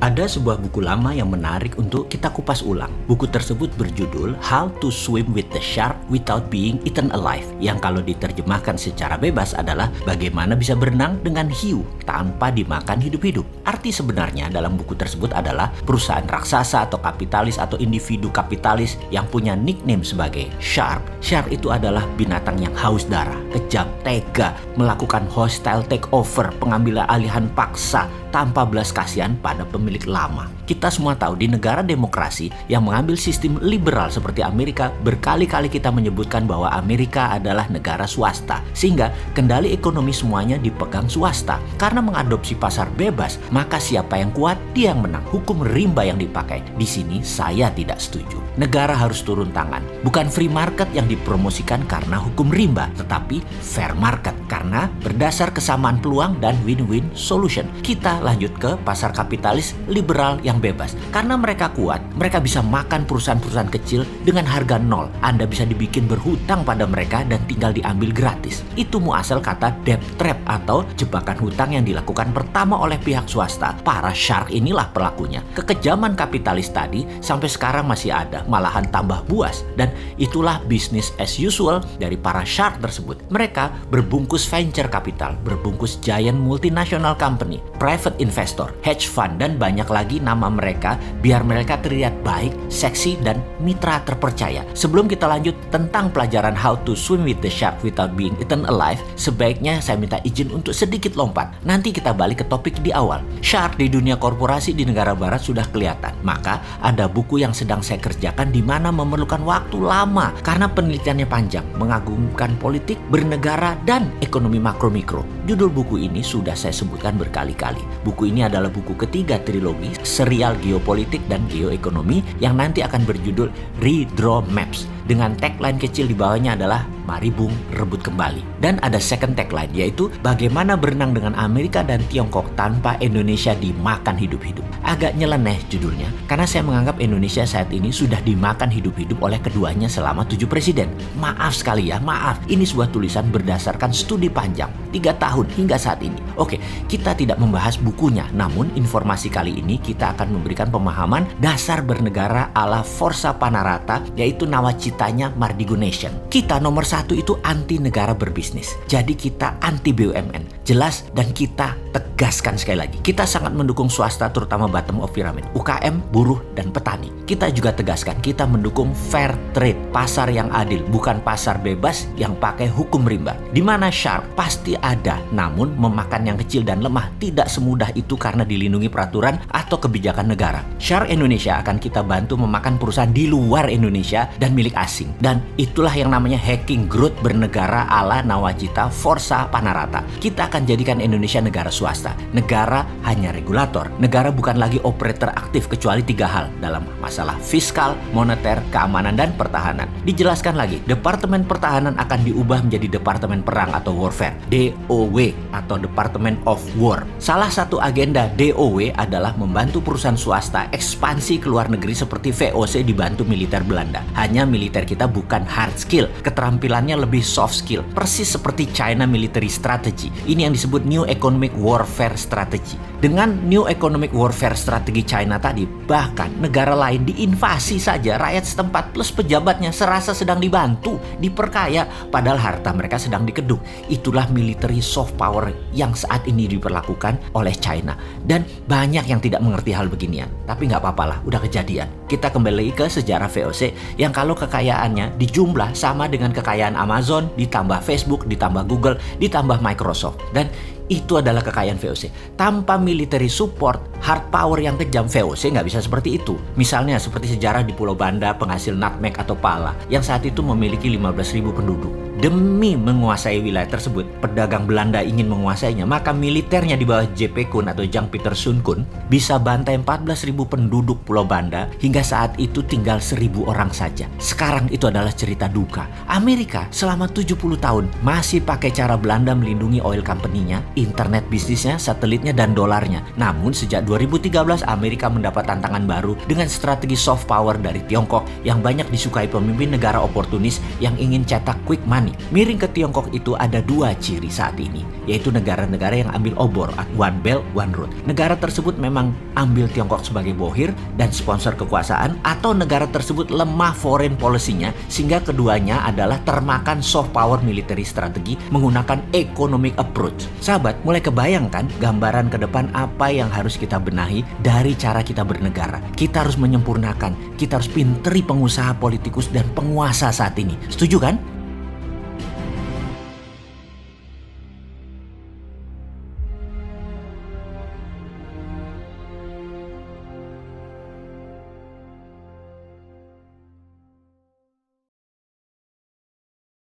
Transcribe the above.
Ada sebuah buku lama yang menarik untuk kita kupas ulang. Buku tersebut berjudul How to Swim with the Shark Without Being Eaten Alive, yang kalau diterjemahkan secara bebas adalah bagaimana bisa berenang dengan hiu tanpa dimakan hidup-hidup. Arti sebenarnya dalam buku tersebut adalah perusahaan raksasa atau kapitalis atau individu kapitalis yang punya nickname sebagai shark. Shark itu adalah binatang yang haus darah, kejam, tega, melakukan hostile takeover, pengambilan alihan paksa tanpa belas kasihan pada pemilik lama. Kita semua tahu di negara demokrasi yang mengambil sistem liberal seperti Amerika, berkali-kali kita menyebutkan bahwa Amerika adalah negara swasta, sehingga kendali ekonomi semuanya dipegang swasta. Karena mengadopsi pasar bebas, maka siapa yang kuat dia yang menang. Hukum rimba yang dipakai. Di sini saya tidak setuju. Negara harus turun tangan. Bukan free market yang dipromosikan karena hukum rimba, tetapi fair market karena berdasar kesamaan peluang dan win-win solution. Kita lanjut ke pasar kapitalis liberal yang bebas. Karena mereka kuat, mereka bisa makan perusahaan-perusahaan kecil dengan harga nol. Anda bisa dibikin berhutang pada mereka dan tinggal diambil gratis. Itu muasal kata debt trap atau jebakan hutang yang dilakukan pertama oleh pihak swasta. Para shark inilah pelakunya. Kekejaman kapitalis tadi sampai sekarang masih ada, malahan tambah buas. Dan itulah business as usual dari para shark tersebut. Mereka berbungkus venture capital, berbungkus giant multinational company, private investor, hedge fund, dan banyak lagi nama mereka biar mereka terlihat baik, seksi, dan mitra terpercaya. Sebelum kita lanjut tentang pelajaran How to Swim with the Shark Without Being Eaten Alive, sebaiknya saya minta izin untuk sedikit lompat. Nanti kita balik ke topik di awal. Shark di dunia korporasi di negara barat sudah kelihatan. Maka ada buku yang sedang saya kerjakan di mana memerlukan waktu lama karena penelitiannya panjang, mengagumkan politik, bernegara, dan ekonomi makro-mikro. Judul buku ini sudah saya sebutkan berkali-kali. Buku ini adalah buku ketiga trilogi serial geopolitik dan geoekonomi yang nanti akan berjudul Redraw Maps. Dengan tagline kecil di bawahnya adalah Mari Bung Rebut Kembali. Dan ada second tagline, yaitu bagaimana berenang dengan Amerika dan Tiongkok tanpa Indonesia dimakan hidup-hidup. Agak nyeleneh judulnya, karena saya menganggap Indonesia saat ini sudah dimakan hidup-hidup oleh keduanya selama 7 presiden. Maaf sekali ya, maaf. Ini sebuah tulisan berdasarkan studi panjang, 3 tahun hingga saat ini. Oke, kita tidak membahas bukunya, namun informasi kali ini kita akan memberikan pemahaman dasar bernegara ala Forza Panarata, yaitu nawacitanya Mardigo Nation. Kita nomor 1 itu anti negara berbisnis. Jadi kita anti BUMN. Jelas, dan kita tegaskan sekali lagi. Kita sangat mendukung swasta, terutama bottom of pyramid, UKM, buruh, dan petani. Kita juga tegaskan kita mendukung fair trade, pasar yang adil, bukan pasar bebas yang pakai hukum rimba. Di mana shark pasti ada, namun memakan yang kecil dan lemah tidak semudah itu karena dilindungi peraturan atau kebijakan negara. Shark Indonesia akan kita bantu memakan perusahaan di luar Indonesia dan milik asing. Dan itulah yang namanya hacking growth bernegara ala Nawacita Forza Panarata. Kita akan jadikan Indonesia negara swasta. Negara hanya regulator. Negara bukan lagi operator aktif kecuali 3 hal dalam masalah fiskal, moneter, keamanan, dan pertahanan. Dijelaskan lagi, Departemen Pertahanan akan diubah menjadi Departemen Perang atau Warfare, DOW atau Department of War. Salah satu agenda DOW adalah membantu perusahaan swasta ekspansi ke luar negeri seperti VOC dibantu militer Belanda. Hanya militer kita bukan hard skill, keterampilannya lebih soft skill, persis seperti China Military Strategy. Ini yang disebut New Economic Warfare Strategy. Dengan New Economic Warfare Strategy China tadi, bahkan negara lain diinvasi saja, rakyat setempat plus pejabatnya serasa sedang dibantu, diperkaya, padahal harta mereka sedang dikeduk. Itulah military soft power yang saat ini diperlakukan oleh China. Dan banyak yang tidak mengerti hal beginian. Tapi nggak apa-apa lah, udah kejadian. Kita kembali ke sejarah VOC yang kalau kekayaannya dijumlah sama dengan kekayaan Amazon, ditambah Facebook, ditambah Google, ditambah Microsoft. Dan itu adalah kekayaan VOC. Tanpa military support, hard power yang kejam, VOC nggak bisa seperti itu. Misalnya seperti sejarah di Pulau Banda, penghasil nutmeg atau pala, yang saat itu memiliki 15.000 penduduk. Demi menguasai wilayah tersebut, pedagang Belanda ingin menguasainya, maka militernya di bawah JP Kun atau Jang Peter Sun Kun bisa bantai 14.000 penduduk Pulau Banda hingga saat itu tinggal 1.000 orang saja. Sekarang itu adalah cerita duka. Amerika selama 70 tahun masih pakai cara Belanda melindungi oil company-nya, internet bisnisnya, satelitnya, dan dolarnya. Namun sejak 2013 Amerika mendapat tantangan baru dengan strategi soft power dari Tiongkok yang banyak disukai pemimpin negara oportunis yang ingin cetak quick money. Miring ke Tiongkok itu ada dua ciri saat ini, yaitu negara-negara yang ambil obor, One Belt, One Road. Negara tersebut memang ambil Tiongkok sebagai bohir dan sponsor kekuasaan, atau negara tersebut lemah foreign policy-nya sehingga keduanya adalah termakan soft power military strategi menggunakan economic approach. Sahabat, mulai kebayangkan gambaran ke depan apa yang harus kita benahi dari cara kita bernegara. Kita harus menyempurnakan, kita harus pinteri pengusaha, politikus, dan penguasa saat ini. Setuju kan?